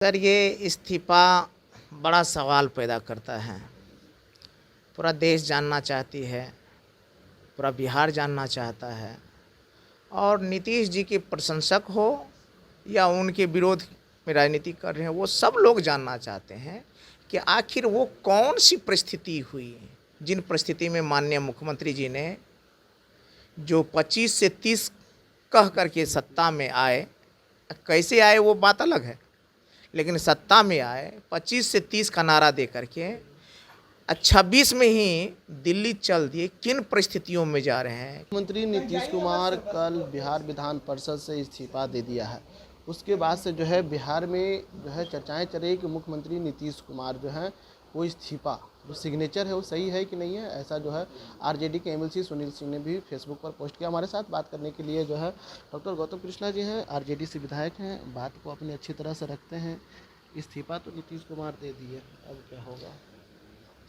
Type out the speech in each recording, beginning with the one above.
Sir, ये इस्तीफ़ा बड़ा सवाल पैदा करता है। पूरा देश जानना चाहती है, पूरा बिहार जानना चाहता है। और नीतीश जी के प्रशंसक हो या उनके विरोध में राजनीति कर रहे हैं, वो सब लोग जानना चाहते हैं कि आखिर वो कौन सी परिस्थिति हुई, जिन परिस्थिति में माननीय मुख्यमंत्री जी ने जो 25 से 30 कह करके सत्ता में आए। कैसे आए वो बात अलग है, लेकिन सत्ता में आए 25 से 30 का नारा दे करके 26 में ही दिल्ली चल दिए। किन परिस्थितियों में जा रहे हैं? मुख्यमंत्री नीतीश कुमार कल बिहार विधान परिषद से इस्तीफा दे दिया है। उसके बाद से जो है बिहार में जो है चर्चाएं चल रही कि मुख्यमंत्री नीतीश कुमार जो है वो इस्तीफा जो सिग्नेचर है वो सही है कि नहीं है। ऐसा जो है आरजेडी के एमएलसी सुनील सिंह ने भी फेसबुक पर पोस्ट किया। हमारे साथ बात करने के लिए जो है डॉक्टर गौतम कृष्णा जी हैं, आरजेडी से विधायक हैं, बात को अपनी अच्छी तरह से रखते हैं। इस्तीफा तो नीतीश कुमार दे दिए, अब क्या होगा?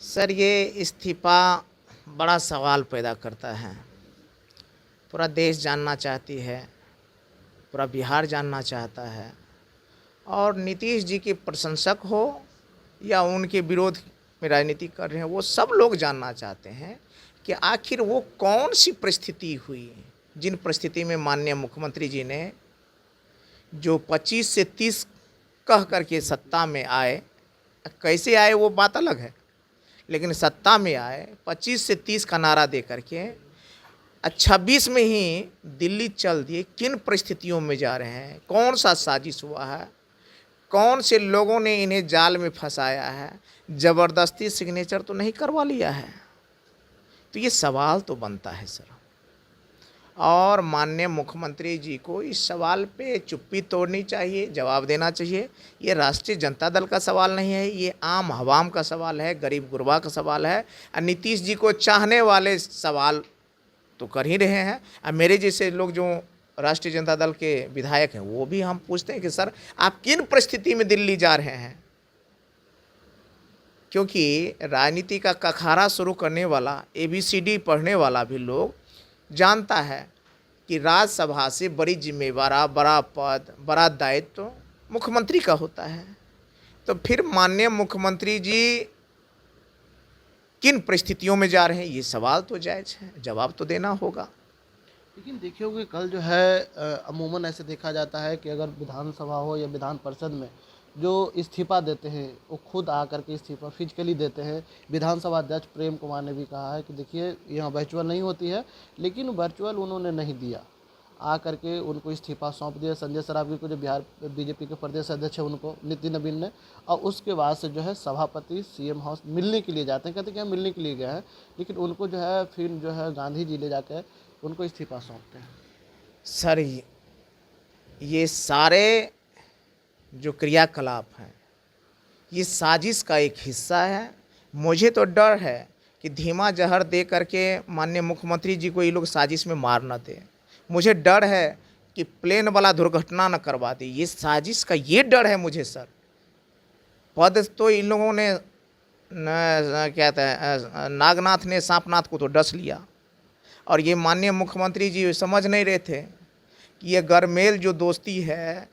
सर, ये इस्तीफ़ा बड़ा सवाल पैदा करता है। पूरा देश जानना चाहती है, पूरा बिहार जानना चाहता है। और नीतीश जी के प्रशंसक हो या उनके विरोध में राजनीति कर रहे हैं, वो सब लोग जानना चाहते हैं कि आखिर वो कौन सी परिस्थिति हुई, जिन परिस्थिति में माननीय मुख्यमंत्री जी ने जो 25 से 30 कह करके सत्ता में आए। कैसे आए वो बात अलग है, लेकिन सत्ता में आए 25 से 30 का नारा दे करके 26 में ही दिल्ली चल दिए। किन परिस्थितियों में जा रहे हैं? कौन सा साजिश हुआ है? कौन से लोगों ने इन्हें जाल में फंसाया है? ज़बरदस्ती सिग्नेचर तो नहीं करवा लिया है? तो ये सवाल तो बनता है सर। और माननीय मुख्यमंत्री जी को इस सवाल पे चुप्पी तोड़नी चाहिए, जवाब देना चाहिए। ये राष्ट्रीय जनता दल का सवाल नहीं है, ये आम आवाम का सवाल है, गरीब गुरबा का सवाल है। और नीतीश जी को चाहने वाले सवाल तो कर ही रहे हैं। और मेरे जैसे लोग जो राष्ट्रीय जनता दल के विधायक हैं, वो भी हम पूछते हैं कि सर आप किन परिस्थिति में दिल्ली जा रहे हैं? क्योंकि राजनीति का कखारा शुरू करने वाला, ABCD पढ़ने वाला भी लोग जानता है कि राज्यसभा से बड़ी जिम्मेवार, बड़ा पद, बड़ा दायित्व तो मुख्यमंत्री का होता है। तो फिर माननीय मुख्यमंत्री जी किन परिस्थितियों में जा रहे हैं, ये सवाल तो जायज़ है, जवाब तो देना होगा। लेकिन देखिए होगे कल जो है अमूमन ऐसे देखा जाता है कि अगर विधानसभा हो या विधान परिषद में जो इस्तीफा देते हैं वो खुद आकर के इस्तीफा फिजिकली देते हैं। विधानसभा अध्यक्ष प्रेम कुमार ने भी कहा है कि देखिए यहाँ वर्चुअल नहीं होती है, लेकिन वर्चुअल उन्होंने नहीं दिया, आ करके उनको इस्तीफा सौंप दिया। संजय सरावगी को जो बिहार बीजेपी के प्रदेश अध्यक्ष है उनको नितिन नवीन ने, और उसके बाद से जो है सभापति CM हाउस मिलने के लिए जाते हैं, कहते हैं कि हम मिलने के लिए गए हैं, लेकिन उनको जो है फिर जो है गांधी जी ले जाकर उनको इस्तीफा सौंपते हैं। सर, ये सारे जो क्रियाकलाप हैं, ये साजिश का एक हिस्सा है। मुझे तो डर है कि धीमा जहर दे करके माननीय मुख्यमंत्री जी को ये लोग साजिश में मार न दें। मुझे डर है कि प्लेन वाला दुर्घटना न करवा दे। ये साजिश का ये डर है मुझे सर। पद तो इन लोगों ने क्या कहते हैं, नागनाथ ने सांपनाथ को तो डस लिया। और ये माननीय मुख्यमंत्री जी समझ नहीं रहे थे कि ये गरमेल जो दोस्ती है,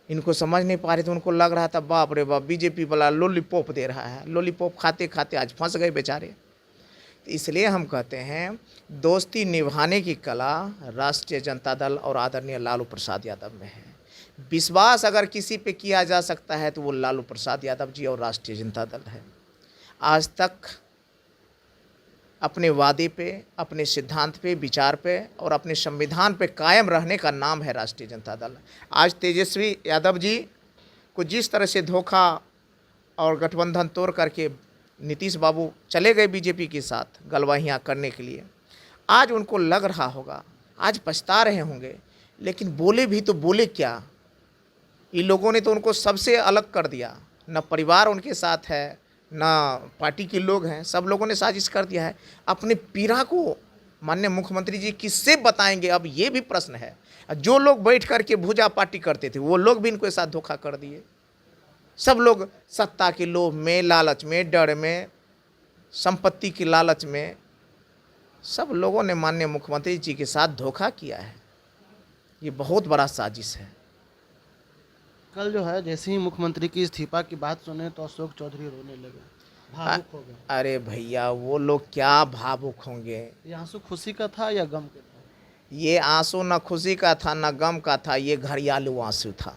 इनको समझ नहीं पा रहे थे। उनको लग रहा था बाप रे बाप, बीजेपी वाला लॉलीपॉप दे रहा है। लॉलीपॉप खाते खाते आज फंस गए बेचारे। तो इसलिए हम कहते हैं दोस्ती निभाने की कला राष्ट्रीय जनता दल और आदरणीय लालू प्रसाद यादव में है। विश्वास अगर किसी पे किया जा सकता है तो वो लालू प्रसाद यादव जी और राष्ट्रीय जनता दल है। आज तक अपने वादे पे, अपने सिद्धांत पे, विचार पे और अपने संविधान पे कायम रहने का नाम है राष्ट्रीय जनता दल। आज तेजस्वी यादव जी को जिस तरह से धोखा और गठबंधन तोड़ करके नीतीश बाबू चले गए बीजेपी के साथ गलवाहियाँ करने के लिए, आज उनको लग रहा होगा, आज पछता रहे होंगे। लेकिन बोले भी तो बोले क्या? इन लोगों ने तो उनको सबसे अलग कर दिया। न परिवार उनके साथ है, ना पार्टी के लोग हैं, सब लोगों ने साजिश कर दिया है। अपने पीड़ा को माननीय मुख्यमंत्री जी किससे बताएंगे, अब ये भी प्रश्न है। जो लोग बैठ कर के भुजा पार्टी करते थे वो लोग भी इनके साथ धोखा कर दिए। सब लोग सत्ता के लोभ में, लालच में, डर में, संपत्ति की लालच में, सब लोगों ने माननीय मुख्यमंत्री जी के साथ धोखा किया है। ये बहुत बड़ा साजिश है। कल जो है जैसे ही मुख्यमंत्री की इस्तीफा की बात सुने तो अशोक चौधरी रोने लगे, भावुक हो गए। अरे भैया, वो लोग क्या भावुक होंगे। ये आंसू खुशी का था या गम का था? ये आंसू न खुशी का था न गम का था, ये घड़ियालू आंसू था।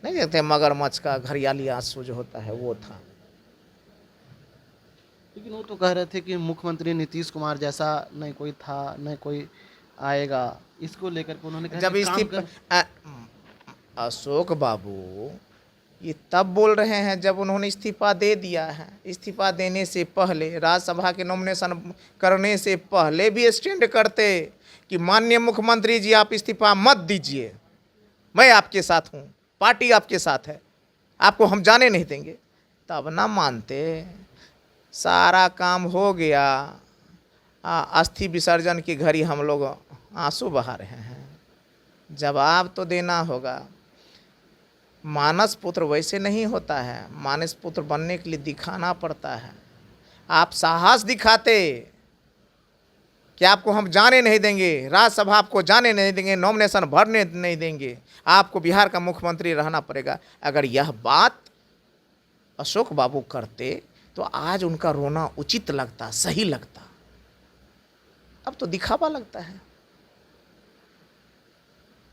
नहीं देखते मगरमच्छ का घड़ियाली आंसू जो होता है वो था। लेकिन वो तो कह रहे थे कि मुख्यमंत्री नीतीश कुमार जैसा नहीं कोई था, नहीं कोई आएगा। इसको लेकर के उन्होंने कहा जब कि काम इस्तीफा कर। अशोक बाबू ये तब बोल रहे हैं जब उन्होंने इस्तीफा दे दिया है। इस्तीफा देने से पहले, राज्यसभा के नॉमिनेशन करने से पहले भी स्टैंड करते कि माननीय मुख्यमंत्री जी आप इस्तीफा मत दीजिए, मैं आपके साथ हूँ, पार्टी आपके साथ है, आपको हम जाने नहीं देंगे। तब ना मानते। सारा काम हो गया, अस्थि विसर्जन की घड़ी हम लोग आंसू बहा रहे हैं। जवाब तो देना होगा। मानस पुत्र वैसे नहीं होता है, मानस पुत्र बनने के लिए दिखाना पड़ता है। आप साहस दिखाते कि आपको हम जाने नहीं देंगे, राज्यसभा आपको जाने नहीं देंगे, नॉमिनेशन भरने नहीं देंगे, आपको बिहार का मुख्यमंत्री रहना पड़ेगा। अगर यह बात अशोक बाबू करते तो आज उनका रोना उचित लगता, सही लगता। अब तो दिखावा लगता है।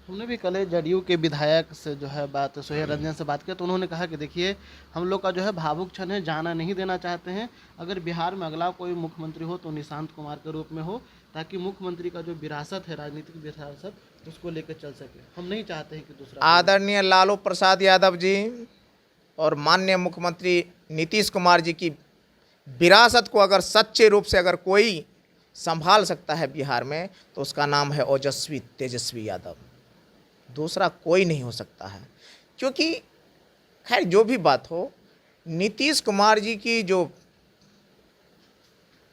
हमने भी कल जदयू के विधायक से जो है बात, सोहेल रंजन से बात की, तो उन्होंने कहा कि देखिए हम लोग का जो है भावुक क्षण है, जाना नहीं देना चाहते हैं। अगर बिहार में अगला कोई मुख्यमंत्री हो तो निशांत कुमार के रूप में हो, ताकि मुख्यमंत्री का जो विरासत है, राजनीतिक विरासत, उसको लेकर चल सके। हम नहीं चाहते हैं कि दूसरा आदरणीय लालू प्रसाद यादव जी और माननीय मुख्यमंत्री नीतीश कुमार जी की विरासत को अगर सच्चे रूप से अगर कोई संभाल सकता है बिहार में, तो उसका नाम है ओजस्वी तेजस्वी यादव। दूसरा कोई नहीं हो सकता है। क्योंकि खैर जो भी बात हो, नीतीश कुमार जी की जो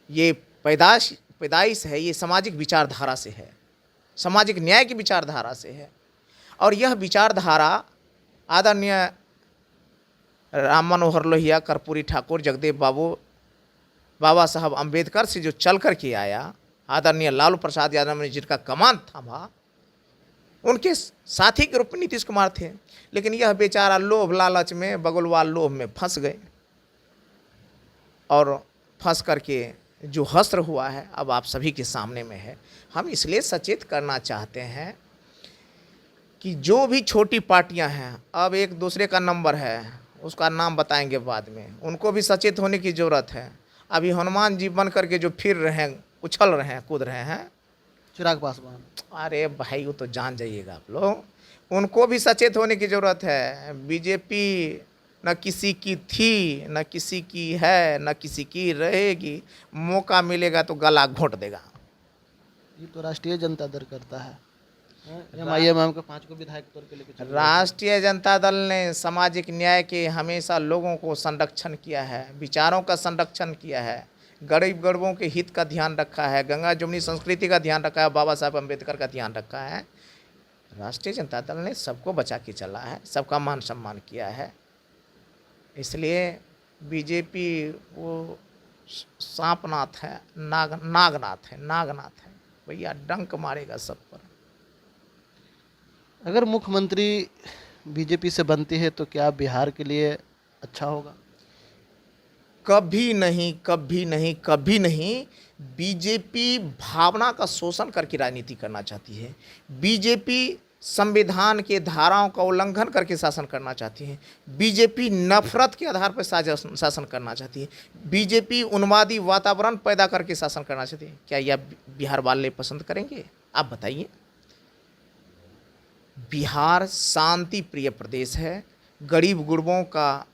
ये पैदाइश है, ये सामाजिक विचारधारा से है, सामाजिक न्याय की विचारधारा से है। और यह विचारधारा आदरणीय राम मनोहर लोहिया, कर्पूरी ठाकुर, जगदेव बाबू, बाबा साहब अम्बेडकर से जो चल कर के आया, आदरणीय लालू प्रसाद यादव ने जिनका कमान थामा, उनके साथी के रूप में नीतीश कुमार थे। लेकिन यह बेचारा लोभ लालच में, बगलवाल लोभ में फंस गए, और फंस करके जो हश्र हुआ है अब आप सभी के सामने में है। हम इसलिए सचेत करना चाहते हैं कि जो भी छोटी पार्टियां हैं, अब एक दूसरे का नंबर है, उसका नाम बताएंगे बाद में, उनको भी सचेत होने की ज़रूरत है। अभी हनुमान जी बन करके जो फिर रहे हैं, उछल रहे हैं, कूद रहे हैं, चिराग पासवान, अरे भाई वो तो जान जाइएगा आप लोग, उनको भी सचेत होने की ज़रूरत है। बीजेपी न किसी की थी, न किसी की है, न किसी की रहेगी। मौका मिलेगा तो गला घोंट देगा। ये तो राष्ट्रीय जनता दल करता है। MIM के 5 को विधायक तौर पे लेकर चल रहे हैं। राष्ट्रीय जनता दल ने सामाजिक न्याय के हमेशा लोगों को संरक्षण किया है, विचारों का संरक्षण किया है, गरीब गरीबों के हित का ध्यान रखा है, गंगा जमुनी संस्कृति का ध्यान रखा है, बाबा साहब अम्बेडकर का ध्यान रखा है। राष्ट्रीय जनता दल ने सबको बचा के चला है, सबका मान सम्मान किया है। इसलिए बीजेपी वो सांपनाथ है, नागनाथ है भैया, डंक मारेगा सब पर। अगर मुख्यमंत्री बीजेपी से बनती है तो क्या बिहार के लिए अच्छा होगा? कभी नहीं, कभी नहीं, कभी नहीं। बीजेपी भावना का शोषण करके राजनीति करना चाहती है। बीजेपी संविधान के धाराओं का उल्लंघन करके शासन करना चाहती है। बीजेपी नफरत के आधार पर शासन करना चाहती है। बीजेपी उन्मादी वातावरण पैदा करके शासन करना चाहती है। क्या यह बिहार वाले पसंद करेंगे? आप बताइए। बिहार शांति प्रिय प्रदेश है, गरीब गुरबों का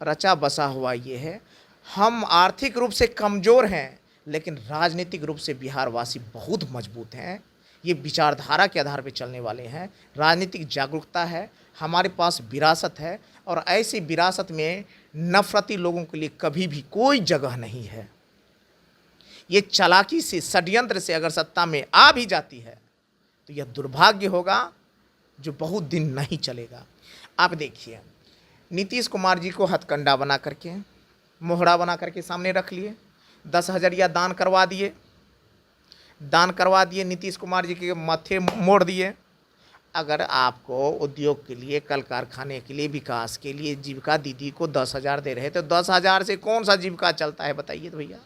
रचा बसा हुआ ये है। हम आर्थिक रूप से कमज़ोर हैं, लेकिन राजनीतिक रूप से बिहार वासी बहुत मजबूत हैं। ये विचारधारा के आधार पर चलने वाले हैं। राजनीतिक जागरूकता है, हमारे पास विरासत है, और ऐसी विरासत में नफरती लोगों के लिए कभी भी कोई जगह नहीं है। ये चालाकी से, षड्यंत्र से अगर सत्ता में आ भी जाती है तो यह दुर्भाग्य होगा जो बहुत दिन नहीं चलेगा। आप देखिए, नीतीश कुमार जी को हथकंडा बना करके, मोहरा बना करके सामने रख लिए, 10,000 दान करवा दिए नीतीश कुमार जी के माथे मोड़ दिए। अगर आपको उद्योग के लिए, कल कारखाने के लिए, विकास के लिए जीविका दीदी को 10,000 दे रहे तो 10,000 से कौन सा जीविका चलता है बताइए तो भैया।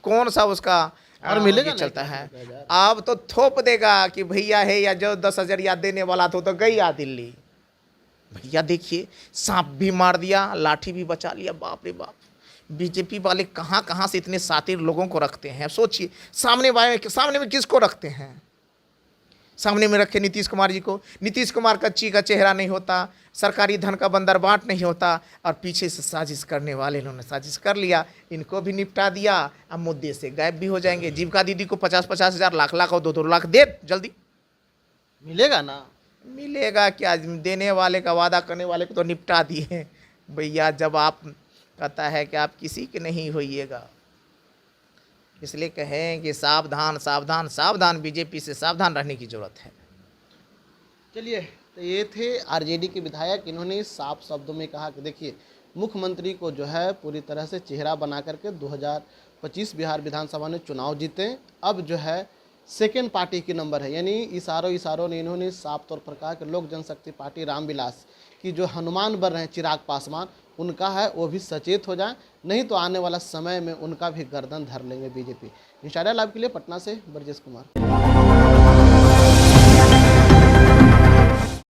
कौन सा उसका और मिलेगा ये ना चलता क्या है। 10,000? अब तो थोप देगा कि भैया है, या जो 10,000 याद देने वाला था तो गया दिल्ली। भैया देखिए, सांप भी मार दिया, लाठी भी बचा लिया। बाप रे बाप, बीजेपी वाले कहाँ कहाँ से इतने शातिर लोगों को रखते हैं। सोचिए, सामने में किसको रखते हैं? सामने में रखे नीतीश कुमार जी को। नीतीश कुमार कच्ची का चेहरा नहीं होता, सरकारी धन का बंदरबाट नहीं होता, और पीछे से साजिश करने वाले इन्होंने साजिश कर लिया, इनको भी निपटा दिया। अब मुद्दे से गायब भी हो जाएंगे। जीविका दीदी को 50-50 हज़ार, लाख लाख और 2-2 लाख दे जल्दी। मिलेगा ना? मिलेगा क्या? देने वाले का, वादा करने वाले को तो निपटा दिए भैया। जब आप कहता है कि आप किसी के नहीं होइएगा, इसलिए कहें कि सावधान सावधान सावधान, बीजेपी से सावधान रहने की जरूरत है। चलिए, तो ये थे आरजेडी के विधायक। इन्होंने साफ शब्दों में कहा कि देखिए, मुख्यमंत्री को जो है पूरी तरह से चेहरा बना करके 2025 बिहार विधानसभा ने चुनाव जीते। अब जो है सेकेंड पार्टी की नंबर है, यानी इशारों ने इन्होंने साफ तौर पर कहा कि लोक जनशक्ति पार्टी रामविलास की जो हनुमान बन रहे हैं चिराग पासवान, उनका है वो भी सचेत हो जाए, नहीं तो आने वाला समय में उनका भी गर्दन धर लेंगे बीजेपी। इंशाल्लाह लाइव के लिए पटना से ब्रजेश कुमार।